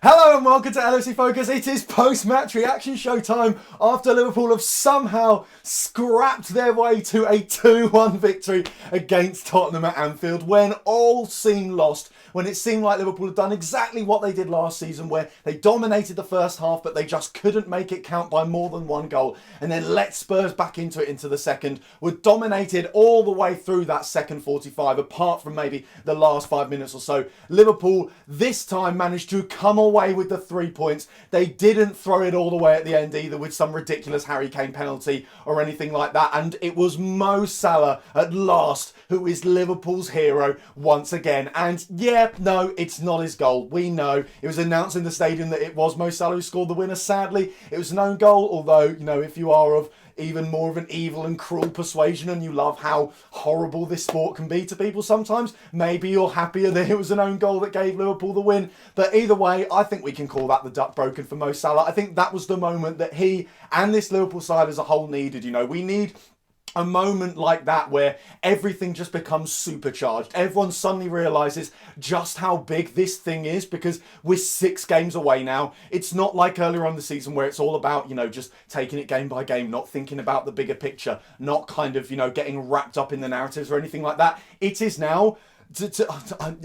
Hello and welcome to LFC Focus. It is post-match reaction show time after Liverpool have somehow scrapped their way to a 2-1 victory against Tottenham at Anfield when all seemed lost, when it seemed like Liverpool had done exactly what they did last season, where they dominated the first half but they just couldn't make it count by more than one goal, and then let Spurs back into it into the second, were dominated all the way through that second 45, apart from maybe the last 5 minutes or so. Liverpool this time managed to come away with the 3 points. They didn't throw it all the way at the end either with some ridiculous Harry Kane penalty or anything like that, and it was Mo Salah at last who is Liverpool's hero once again. And yeah, no, it's not his goal. We know it was announced in the stadium that it was Mo Salah who scored the winner. Sadly, it was an own goal, although, you know, if you are of even more of an evil and cruel persuasion and you love how horrible this sport can be to people sometimes, maybe you're happier that it was an own goal that gave Liverpool the win. But either way, I think we can call that the duck broken for Mo Salah. I think that was the moment that he and this Liverpool side as a whole needed. You know, we need a moment like that where everything just becomes supercharged. Everyone suddenly realises just how big this thing is because we're 6 games away now. It's not like earlier on the season where it's all about, you know, just taking it game by game, not thinking about the bigger picture, not kind of, you know, getting wrapped up in the narratives or anything like that. It is now.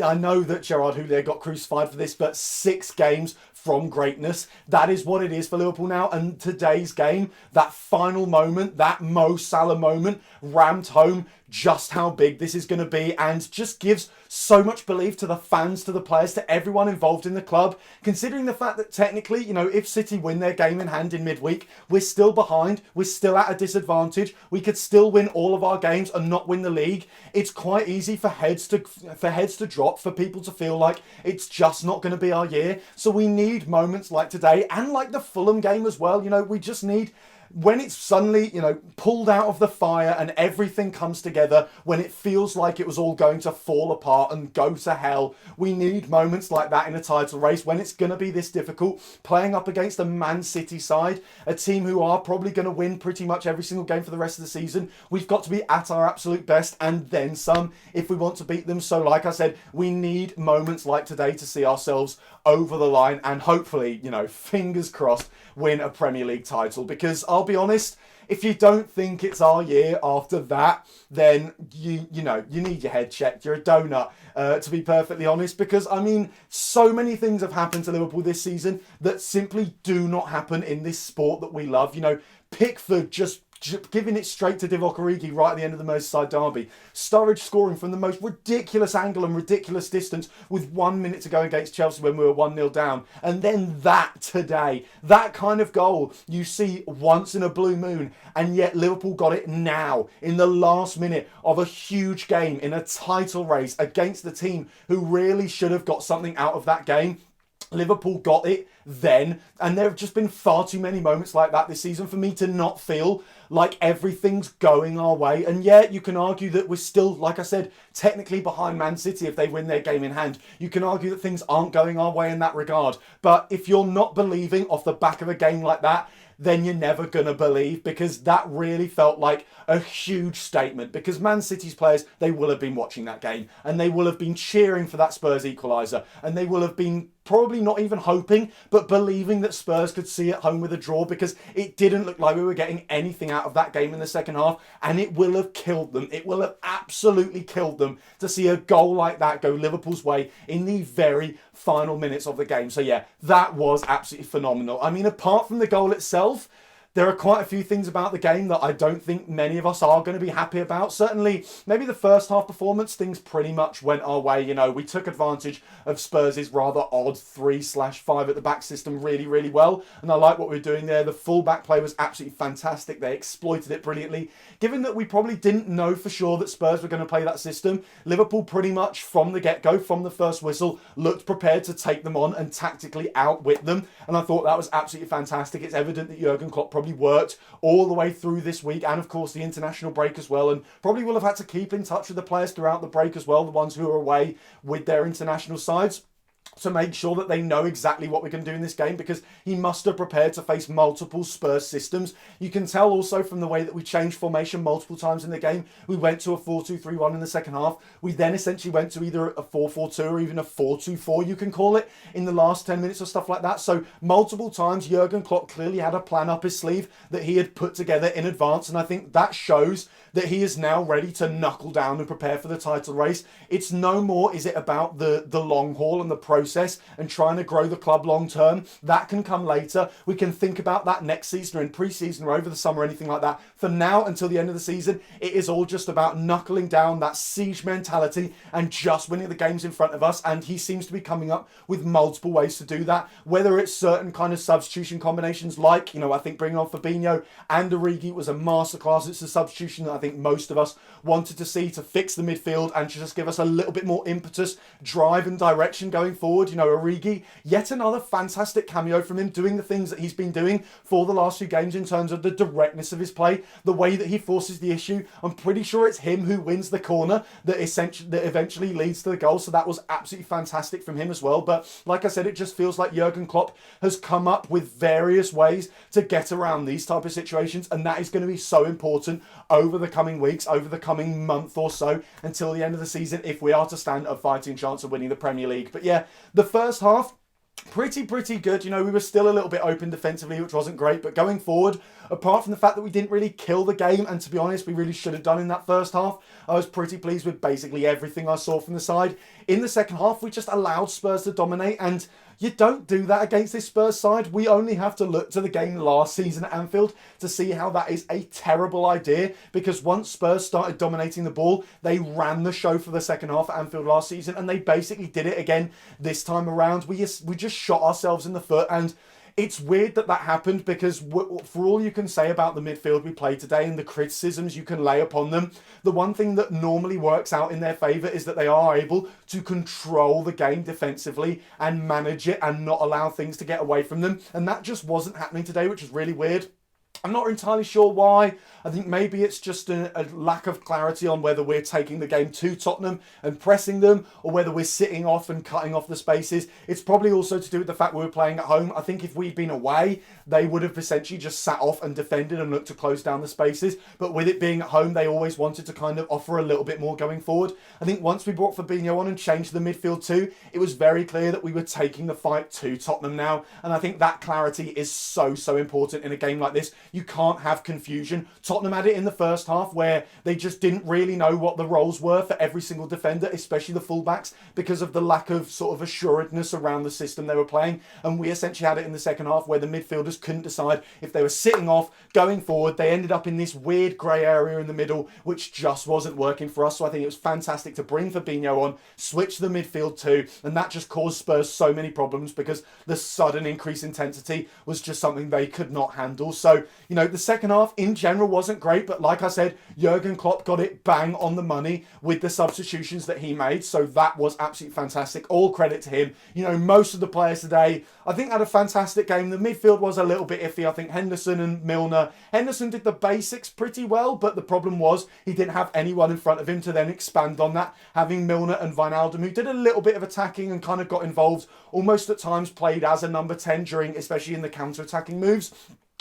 I know that Gerard Houllier got crucified for this, but 6 games from greatness. That is what it is for Liverpool now. And today's game, that final moment, that Mo Salah moment, rammed home just how big this is going to be and just gives so much belief to the fans, to the players, to everyone involved in the club, considering the fact that technically, you know, if City win their game in hand in midweek, we're still behind, we're still at a disadvantage, we could still win all of our games and not win the league. It's quite easy for heads to drop, for people to feel like it's just not going to be our year. So we need moments like today and like the Fulham game as well. You know, we just need, when it's suddenly, you know, pulled out of the fire and everything comes together, when it feels like it was all going to fall apart and go to hell, we need moments like that in a title race when it's going to be this difficult, playing up against a Man City side, a team who are probably going to win pretty much every single game for the rest of the season. We've got to be at our absolute best and then some if we want to beat them. So like I said, we need moments like today to see ourselves over the line and hopefully, you know, fingers crossed, win a Premier League title. Because I'll be honest, if you don't think it's our year after that, then you need your head checked. You're a donut, to be perfectly honest. Because I mean, so many things have happened to Liverpool this season that simply do not happen in this sport that we love. You know, Pickford just giving it straight to Divock Origi right at the end of the Merseyside derby. Sturridge scoring from the most ridiculous angle and ridiculous distance with 1 minute to go against Chelsea when we were 1-0 down. And then that today, that kind of goal you see once in a blue moon, and yet Liverpool got it now in the last minute of a huge game in a title race against the team who really should have got something out of that game. Liverpool got it then, and there have just been far too many moments like that this season for me to not feel like everything's going our way. And yet you can argue that we're still, like I said, technically behind Man City if they win their game in hand. You can argue that things aren't going our way in that regard. But if you're not believing off the back of a game like that, then you're never going to believe, because that really felt like a huge statement. Because Man City's players, they will have been watching that game and they will have been cheering for that Spurs equaliser, and they will have been probably not even hoping but believing that Spurs could see it home with a draw, because it didn't look like we were getting anything out of that game in the second half, and it will have killed them. It will have absolutely killed them to see a goal like that go Liverpool's way in the very final minutes of the game. So yeah, that was absolutely phenomenal. I mean, apart from the goal itself, there are quite a few things about the game that I don't think many of us are going to be happy about. Certainly, maybe the first half performance, things pretty much went our way. You know, we took advantage of Spurs' rather odd 3/5 at the back system really, really well. And I like what we were doing there. The full-back play was absolutely fantastic. They exploited it brilliantly. Given that we probably didn't know for sure that Spurs were going to play that system, Liverpool pretty much from the get-go, from the first whistle, looked prepared to take them on and tactically outwit them. And I thought that was absolutely fantastic. It's evident that Jurgen Klopp probably worked all the way through this week, and of course the international break as well, and probably will have had to keep in touch with the players throughout the break as well, the ones who are away with their international sides. to make sure that they know exactly what we're going to do in this game, because he must have prepared to face multiple Spurs systems. You can tell also from the way that we changed formation multiple times in the game. We went to a 4-2-3-1 in the second half. We then essentially went to either a 4-4-2 or even a 4-2-4, you can call it, in the last 10 minutes or stuff like that. So multiple times Jurgen Klopp clearly had a plan up his sleeve that he had put together in advance, and I think that shows that he is now ready to knuckle down and prepare for the title race. It's no more, is it about the long haul and the process and trying to grow the club long term? That can come later. We can think about that next season or in pre-season or over the summer or anything like that. For now, until the end of the season, it is all just about knuckling down, that siege mentality, and just winning the games in front of us. And he seems to be coming up with multiple ways to do that, whether it's certain kind of substitution combinations like, I think bringing on Fabinho and Origi was a masterclass. It's a substitution that I think most of us wanted to see to fix the midfield and to just give us a little bit more impetus, drive and direction going forward. Origi, yet another fantastic cameo from him, doing the things that he's been doing for the last few games in terms of the directness of his play, the way that he forces the issue. I'm pretty sure it's him who wins the corner that eventually leads to the goal. So that was absolutely fantastic from him as well. But like I said, it just feels like Jurgen Klopp has come up with various ways to get around these type of situations, and that is going to be so important over the coming weeks, over the coming month or so, until the end of the season, if we are to stand a fighting chance of winning the Premier League. But yeah, the first half, pretty good. We were still a little bit open defensively, which wasn't great, but going forward, apart from the fact that we didn't really kill the game, and to be honest, we really should have done in that first half, I was pretty pleased with basically everything I saw from the side. In the second half, we just allowed Spurs to dominate, and you don't do that against this Spurs side. We only have to look to the game last season at Anfield to see how that is a terrible idea, because once Spurs started dominating the ball, they ran the show for the second half at Anfield last season, and they basically did it again this time around. We just shot ourselves in the foot, and it's weird that happened, because for all you can say about the midfield we played today and the criticisms you can lay upon them, the one thing that normally works out in their favour is that they are able to control the game defensively and manage it and not allow things to get away from them. And that just wasn't happening today, which is really weird. I'm not entirely sure why. I think maybe it's just a lack of clarity on whether we're taking the game to Tottenham and pressing them, or whether we're sitting off and cutting off the spaces. It's probably also to do with the fact we were playing at home. I think if we'd been away, they would have essentially just sat off and defended and looked to close down the spaces. But with it being at home, they always wanted to kind of offer a little bit more going forward. I think once we brought Fabinho on and changed the midfield too, it was very clear that we were taking the fight to Tottenham now. And I think that clarity is so important in a game like this. You can't have confusion. Tottenham had it in the first half where they just didn't really know what the roles were for every single defender, especially the fullbacks, because of the lack of sort of assuredness around the system they were playing. And we essentially had it in the second half where the midfielders couldn't decide if they were sitting off, going forward. They ended up in this weird grey area in the middle, which just wasn't working for us. So I think it was fantastic to bring Fabinho on, switch the midfield too, and that just caused Spurs so many problems, because the sudden increase in intensity was just something they could not handle. So, the second half in general wasn't great, but like I said, Jurgen Klopp got it bang on the money with the substitutions that he made. So that was absolutely fantastic. All credit to him. Most of the players today, I think, had a fantastic game. The midfield was a little bit iffy. I think Henderson and Milner. Henderson did the basics pretty well, but the problem was he didn't have anyone in front of him to then expand on that. Having Milner and Wijnaldum, who did a little bit of attacking and kind of got involved, almost at times played as a number 10 during, especially in the counter-attacking moves.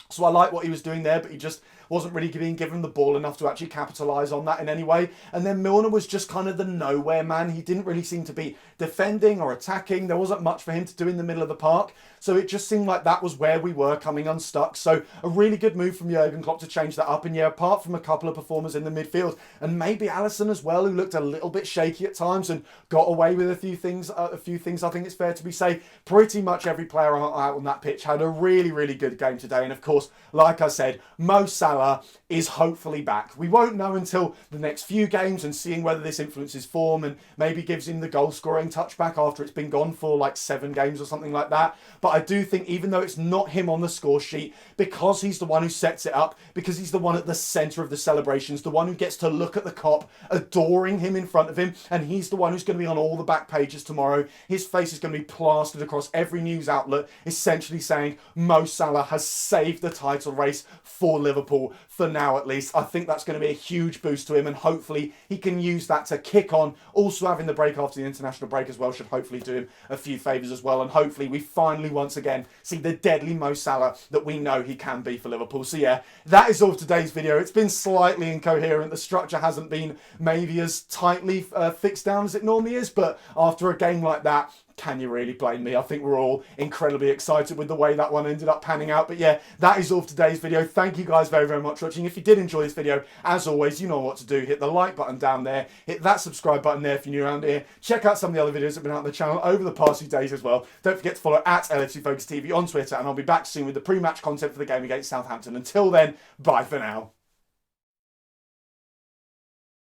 So I like what he was doing there, but he just wasn't really being given the ball enough to actually capitalise on that in any way. And then Milner was just kind of the nowhere man. He didn't really seem to be defending or attacking. There wasn't much for him to do in the middle of the park. So it just seemed like that was where we were coming unstuck. So a really good move from Jurgen Klopp to change that up. And yeah, apart from a couple of performers in the midfield, and maybe Alisson as well, who looked a little bit shaky at times and got away with a few things I think it's fair to be say, pretty much every player out on that pitch had a really good game today. And of course, like I said, Mo Salah is hopefully back. We won't know until the next few games and seeing whether this influences form and maybe gives him the goal scoring touch back after it's been gone for like 7 games or something like that. But I do think, even though it's not him on the score sheet, because he's the one who sets it up, because he's the one at the centre of the celebrations, the one who gets to look at the cop adoring him in front of him, and he's the one who's going to be on all the back pages tomorrow. His face is going to be plastered across every news outlet, essentially saying Mo Salah has saved the title race for Liverpool. Liverpool for now at least. I think that's going to be a huge boost to him, and hopefully he can use that to kick on. Also having the break after the international break as well should hopefully do him a few favours as well, and hopefully we finally once again see the deadly Mo Salah that we know he can be for Liverpool. So yeah, that is all for today's video. It's been slightly incoherent. The structure hasn't been maybe as tightly fixed down as it normally is, but after a game like that, can you really blame me? I think we're all incredibly excited with the way that one ended up panning out. But yeah, that is all for today's video. Thank you guys very, very much for watching. If you did enjoy this video, as always, you know what to do. Hit the like button down there. Hit that subscribe button there if you're new around here. Check out some of the other videos that have been out on the channel over the past few days as well. Don't forget to follow at LFC Focus TV on Twitter, and I'll be back soon with the pre-match content for the game against Southampton. Until then, bye for now.